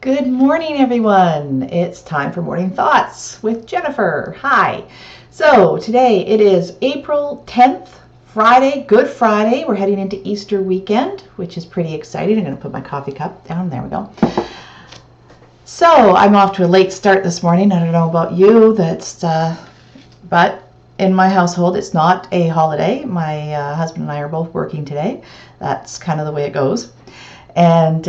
Good morning, everyone. It's time for Morning Thoughts with Jennifer. Hi. So today it is April 10th, Friday, Good Friday. We're heading into Easter weekend, which is pretty exciting. I'm going to put my coffee cup down. There we go. So I'm off to a late start this morning. I don't know about you, but in my household, it's not a holiday. My husband and I are both working today. That's kind of the way it goes. And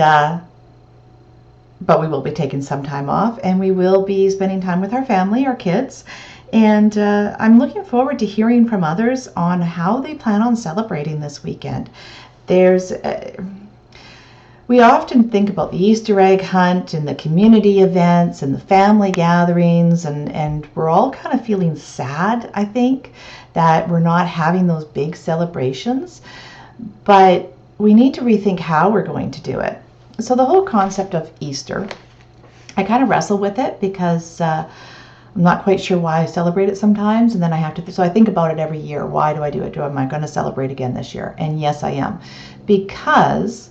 but we will be taking some time off, and we will be spending time with our family, our kids. And I'm looking forward to hearing from others on how they plan on celebrating this weekend. We often think about the Easter egg hunt and the community events and the family gatherings, and we're all kind of feeling sad, I think, that we're not having those big celebrations. But we need to rethink how we're going to do it. So the whole concept of Easter, I kind of wrestle with it because I'm not quite sure why I celebrate it sometimes, and then so I think about it every year. Why do I do it? Am I going to celebrate again this year? And yes, I am, because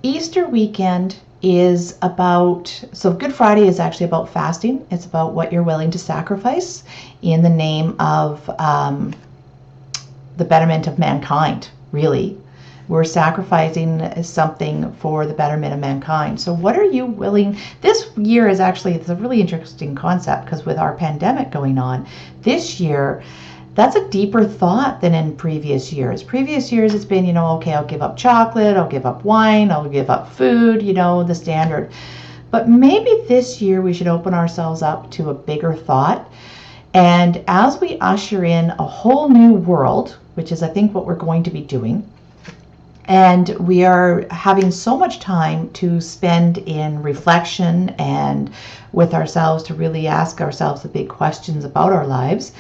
Easter weekend is so Good Friday is actually about fasting. It's about what you're willing to sacrifice in the name of the betterment of mankind, really. We're sacrificing something for the betterment of mankind. So what are you willing? This year it's a really interesting concept, because with our pandemic going on this year, that's a deeper thought than in previous years. Previous years it's been, okay, I'll give up chocolate, I'll give up wine, I'll give up food, the standard. But maybe this year we should open ourselves up to a bigger thought. And as we usher in a whole new world, which is I think what we're going to be doing, and we are having so much time to spend in reflection and with ourselves to really ask ourselves the big questions about our lives.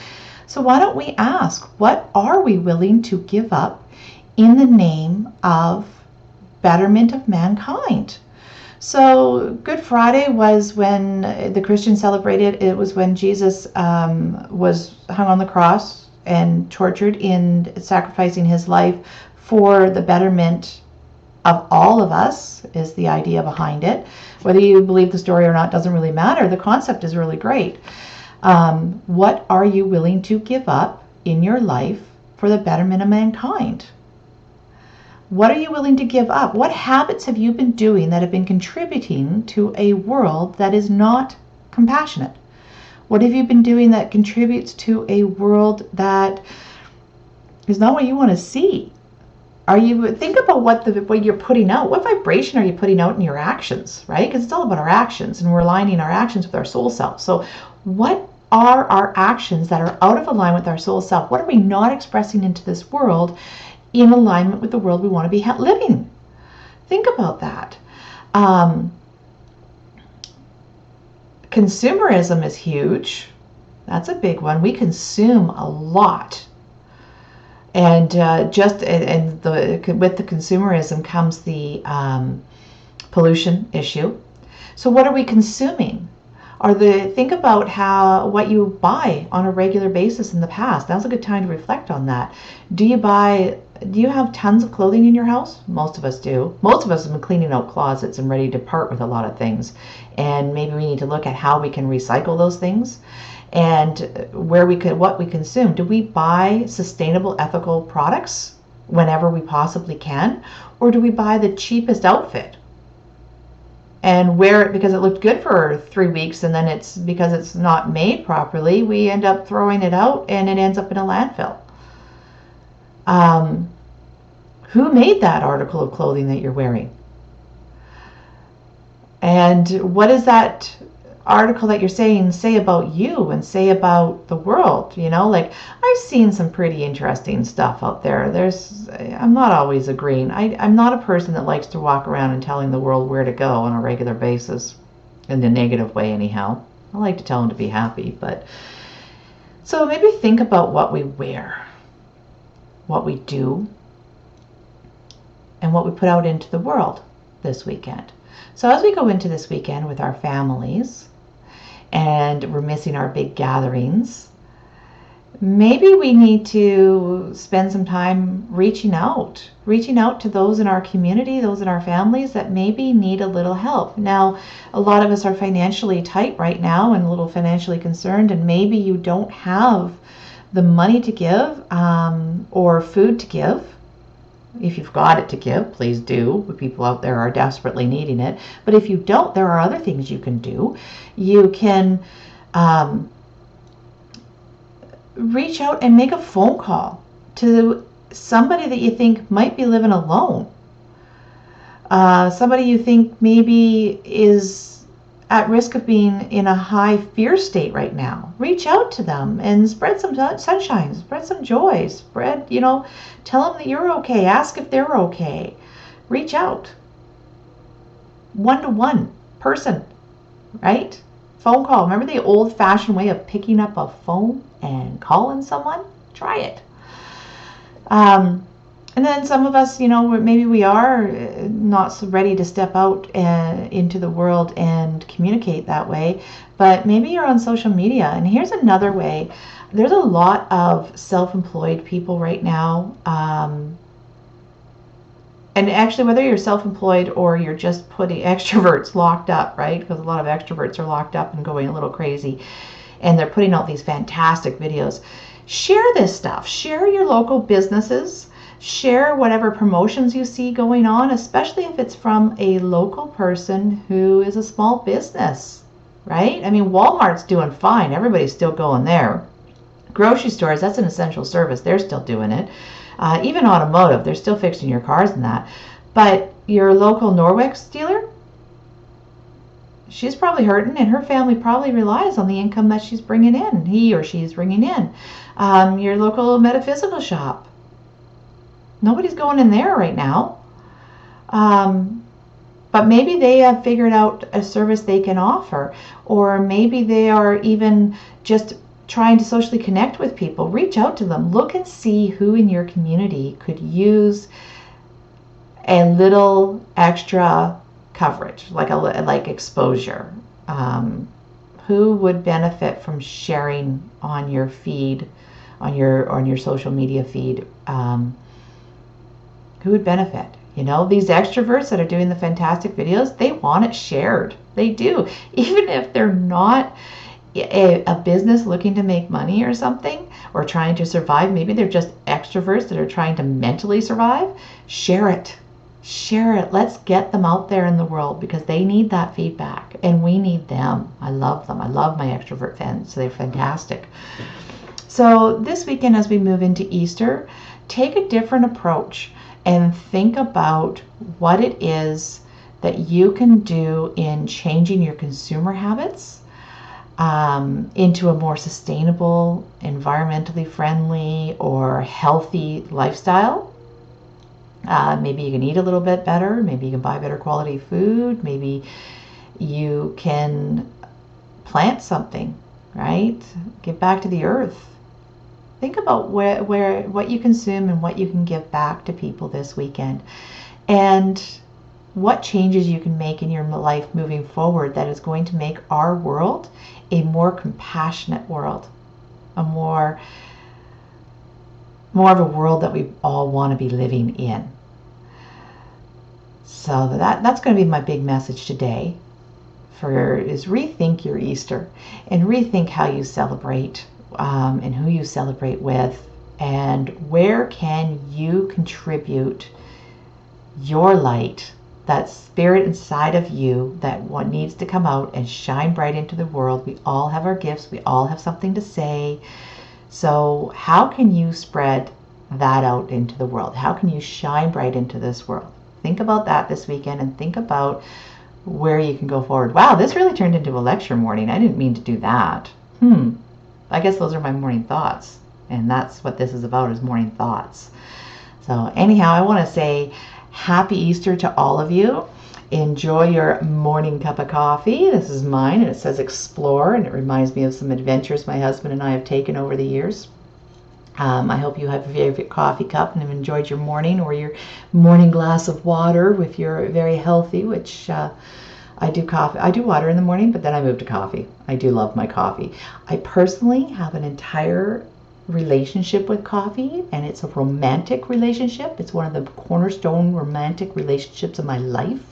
So why don't we ask, what are we willing to give up in the name of betterment of mankind? So Good Friday was when the Christians celebrated. It was when Jesus was hung on the cross and tortured in sacrificing his life for the betterment of all of us, is the idea behind it. Whether you believe the story or not doesn't really matter. The concept is really great. What are you willing to give up in your life for the betterment of mankind? What are you willing to give up? What habits have you been doing that have been contributing to a world that is not compassionate? What have you been doing that contributes to a world that is not what you want to see? Think about what you're putting out. What vibration are you putting out in your actions, right? Because it's all about our actions, and we're aligning our actions with our soul self. So what are our actions that are out of alignment with our soul self? What are we not expressing into this world in alignment with the world we want to be living? Think about that. Consumerism is huge. That's a big one. We consume a lot. And with the consumerism comes the pollution issue. So what are we consuming? Think about what you buy on a regular basis in the past. Now's a good time to reflect on that. Do you have tons of clothing in your house? Most of us do. Most of us have been cleaning out closets and ready to part with a lot of things. And maybe we need to look at how we can recycle those things, and what we consume. Do we buy sustainable, ethical products whenever we possibly can? Or do we buy the cheapest outfit and wear it because it looked good for 3 weeks, and then because it's not made properly, we end up throwing it out and it ends up in a landfill? Who made that article of clothing that you're wearing? And what does that article that you're saying say about you and say about the world? I've seen some pretty interesting stuff out there. I'm not always agreeing. I'm not a person that likes to walk around and telling the world where to go on a regular basis, in a negative way anyhow. I like to tell them to be happy. But so maybe think about what we wear, what we do, and what we put out into the world this weekend. So as we go into this weekend with our families, and we're missing our big gatherings, maybe we need to spend some time reaching out to those in our community, those in our families that maybe need a little help. Now, a lot of us are financially tight right now and a little financially concerned, and maybe you don't have the money to give or food to give. If you've got it to give, please do. People out there are desperately needing it. But if you don't, there are other things you can do. You can reach out and make a phone call to somebody that you think might be living alone. Somebody you think maybe is at risk of being in a high fear state right now. Reach out to them and spread some sunshine, spread some joy, tell them that you're okay. Ask if they're okay. Reach out. One-to-one person, right? Phone call. Remember the old-fashioned way of picking up a phone and calling someone? Try it. And then some of us, maybe we are not so ready to step out into the world and communicate that way, but maybe you're on social media. And here's another way. There's a lot of self-employed people right now. And actually, whether you're self-employed or you're just putting extroverts locked up, right? Because a lot of extroverts are locked up and going a little crazy. And they're putting out these fantastic videos. Share this stuff. Share your local businesses. Share whatever promotions you see going on, especially if it's from a local person who is a small business, right? I mean, Walmart's doing fine. Everybody's still going there. Grocery stores, that's an essential service. They're still doing it. Even automotive, they're still fixing your cars and that. But your local Norwex dealer, she's probably hurting, and her family probably relies on the income that she's bringing in, he or she's bringing in. Your local metaphysical shop, nobody's going in there right now. But maybe they have figured out a service they can offer, or maybe they are even just trying to socially connect with people. Reach out to them. Look and see who in your community could use a little extra coverage, like exposure. Who would benefit from sharing on your feed, on your social media feed? Who would benefit? These extroverts that are doing the fantastic videos, they want it shared. They do. Even if they're not a business looking to make money or something, or trying to survive, maybe they're just extroverts that are trying to mentally survive. Share it. Let's get them out there in the world, because they need that feedback and we need them. I love them. I love my extrovert fans. So they're fantastic. So this weekend, as we move into Easter, take a different approach and think about what it is that you can do in changing your consumer habits into a more sustainable, environmentally friendly, or healthy lifestyle. Maybe you can eat a little bit better. Maybe you can buy better quality food. Maybe you can plant something, right? Give back to the earth. Think about what you consume and what you can give back to people this weekend, and what changes you can make in your life moving forward that is going to make our world a more compassionate world, a more of a world that we all want to be living in. So that's going to be my big message today is rethink your Easter, and rethink how you celebrate, and who you celebrate with, and where can you contribute your light, that spirit inside of you that what needs to come out and shine bright into the world. We all have our gifts. We all have something to say. So how can you spread that out into the world? How can you shine bright into this world? Think about that this weekend, and think about where you can go forward. Wow, this really turned into a lecture morning. I didn't mean to do that. I guess those are my morning thoughts. And that's what this is about, is morning thoughts. So anyhow, I want to say happy Easter to all of you. Enjoy your morning cup of coffee. This is mine, and it says explore, and it reminds me of some adventures my husband and I have taken over the years. I hope you have a favorite coffee cup and have enjoyed your morning, or your morning glass of water if you're very healthy, which I do coffee. I do water in the morning, but then I move to coffee. I do love my coffee. I personally have an entire relationship with coffee, and it's a romantic relationship. It's one of the cornerstone romantic relationships of my life,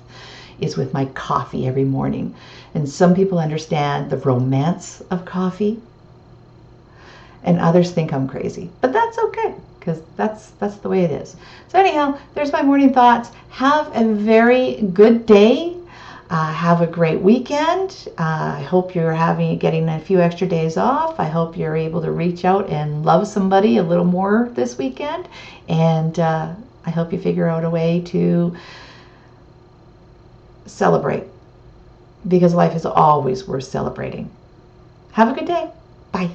is with my coffee every morning. And some people understand the romance of coffee, and others think I'm crazy. But that's okay, because that's the way it is. So anyhow, there's my morning thoughts. Have a very good day. Have a great weekend. I hope you're getting a few extra days off. I hope you're able to reach out and love somebody a little more this weekend. And I hope you figure out a way to celebrate, because life is always worth celebrating. Have a good day. Bye.